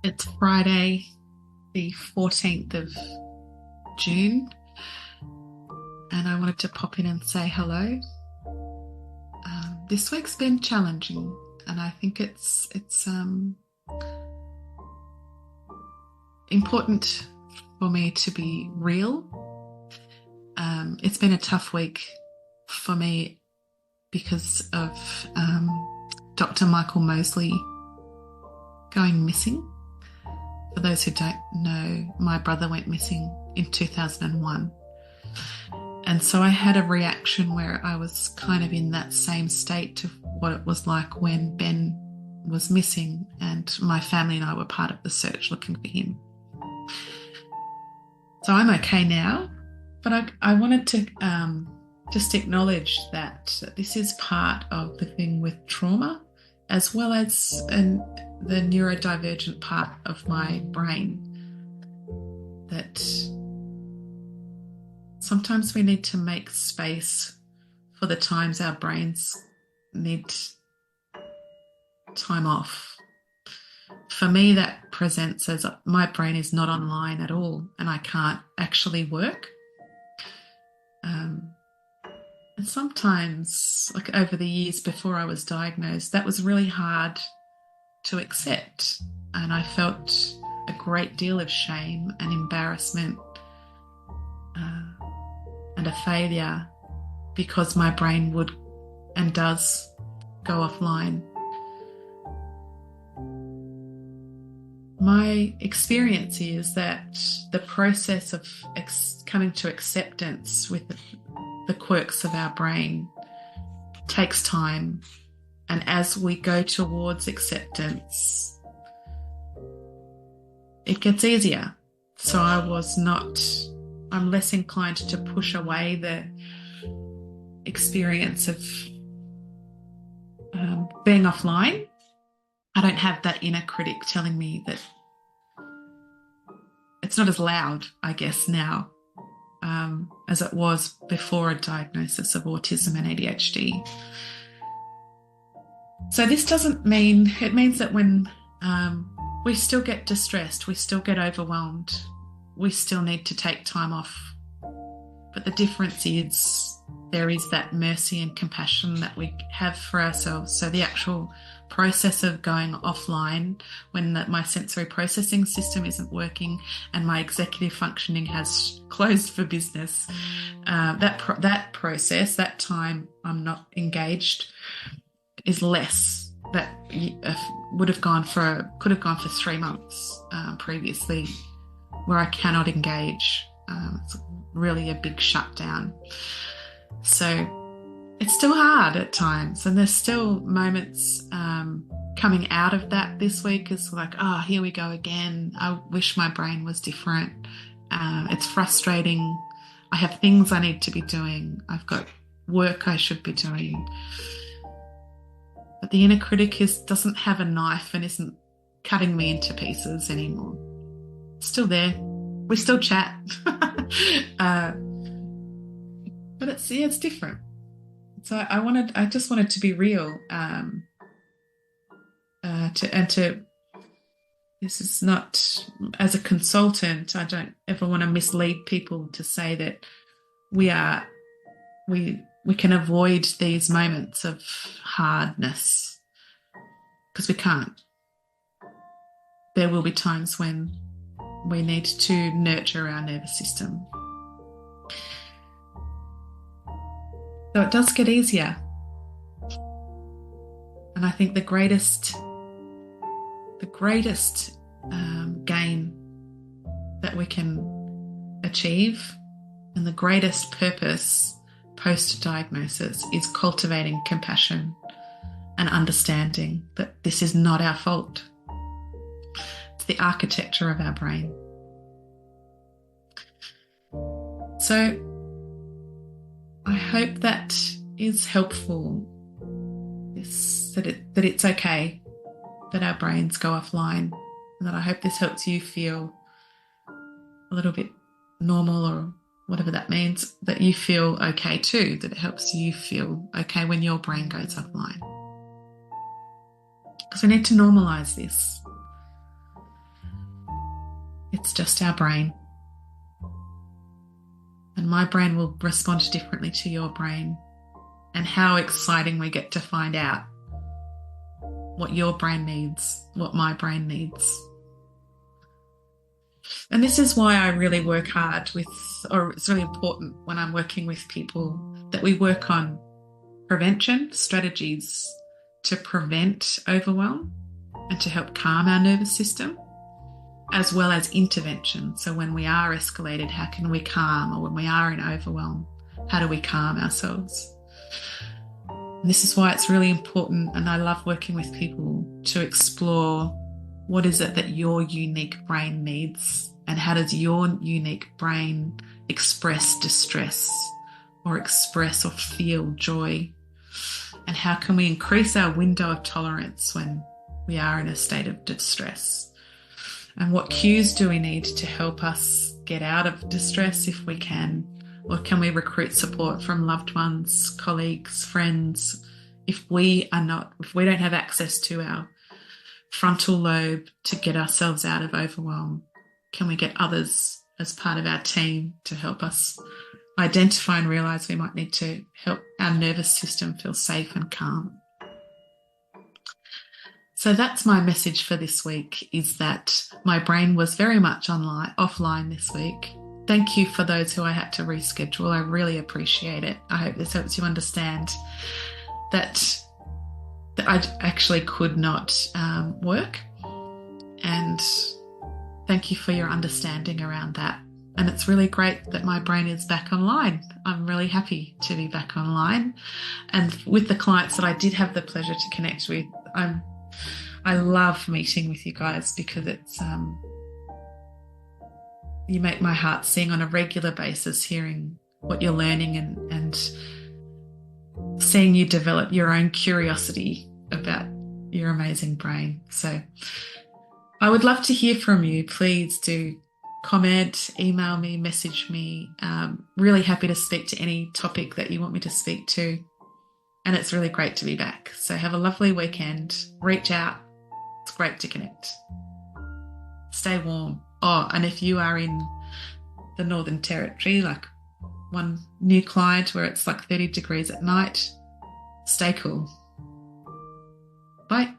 It's Friday, the 14th of June, and I wanted to pop in and say hello. This week's been challenging, and I think it's important for me to be real. It's been a tough week for me because of Dr. Michael Mosley going missing. For those who don't know, my brother went missing in 2001. And so I had a reaction where I was kind of in that same state to what it was like when Ben was missing, and my family and I were part of the search looking for him. So I'm okay now, but I wanted to just acknowledge that this is part of the thing with trauma, as well as the neurodivergent part of my brain, that sometimes we need to make space for the times our brains need time off. For me, that presents as my brain is not online at all and I can't actually work. And sometimes, like over the years before I was diagnosed, that was really hard to accept. And I felt a great deal of shame and embarrassment and a failure because my brain would and does go offline. My experience is that the process of coming to acceptance with the quirks of our brain takes time. And as we go towards acceptance, it gets easier. So I'm less inclined to push away the experience of being offline. I don't have that inner critic telling me that it's not as loud, I guess, now as it was before a diagnosis of autism and ADHD. So this doesn't mean, it means that when we still get distressed, we still get overwhelmed, we still need to take time off. But the difference is there is that mercy and compassion that we have for ourselves. So the actual process of going offline when my sensory processing system isn't working and my executive functioning has closed for business, that process, that time I'm not engaged, is less. That could have gone for 3 months previously, where I cannot engage. It's really a big shutdown. So it's still hard at times, and there's still moments coming out of that this week. Is like, oh, here we go again. I wish my brain was different. It's frustrating. I have things I need to be doing. I've got work I should be doing. But the inner critic doesn't have a knife and isn't cutting me into pieces anymore. It's still there. We still chat. But it's different. So I just wanted to be real. This is not, as a consultant, I don't ever want to mislead people to say that we can avoid these moments of hardness, because we can't. There will be times when we need to nurture our nervous system. So it does get easier. And I think the greatest gain that we can achieve, and the greatest purpose post-diagnosis, is cultivating compassion and understanding that this is not our fault. It's the architecture of our brain. So I hope that is helpful, that it's okay that our brains go offline, and that I hope this helps you feel a little bit normal, or whatever that means, that you feel okay too, that it helps you feel okay when your brain goes offline. Because we need to normalise this. It's just our brain. And my brain will respond differently to your brain. And how exciting we get to find out what your brain needs, what my brain needs. And this is why I really work hard with, or it's really important when I'm working with people, that we work on prevention strategies to prevent overwhelm and to help calm our nervous system, as well as intervention. So when we are escalated, how can we calm? Or when we are in overwhelm, how do we calm ourselves? And this is why it's really important, and I love working with people to explore what is it that your unique brain needs, and how does your unique brain express distress or express or feel joy, and how can we increase our window of tolerance when we are in a state of distress, and what cues do we need to help us get out of distress if we can, or can we recruit support from loved ones, colleagues, friends, if we don't have access to our frontal lobe to get ourselves out of overwhelm? Can we get others as part of our team to help us identify and realize we might need to help our nervous system feel safe and calm? So that's my message for this week, is that my brain was very much offline this week. Thank you for those who I had to reschedule. I really appreciate it. I hope this helps you understand that I actually could not work. And thank you for your understanding around that. And it's really great that my brain is back online. I'm really happy to be back online. And with the clients that I did have the pleasure to connect with, I love meeting with you guys, because it's you make my heart sing on a regular basis, hearing what you're learning and seeing you develop your own curiosity about your amazing brain. So I would love to hear from you. Please do comment, email me, message me. Really happy to speak to any topic that you want me to speak to. And it's really great to be back. So have a lovely weekend. Reach out. It's great to connect. Stay warm. Oh, and if you are in the Northern Territory, like one new client where it's like 30 degrees at night, stay cool. Bye.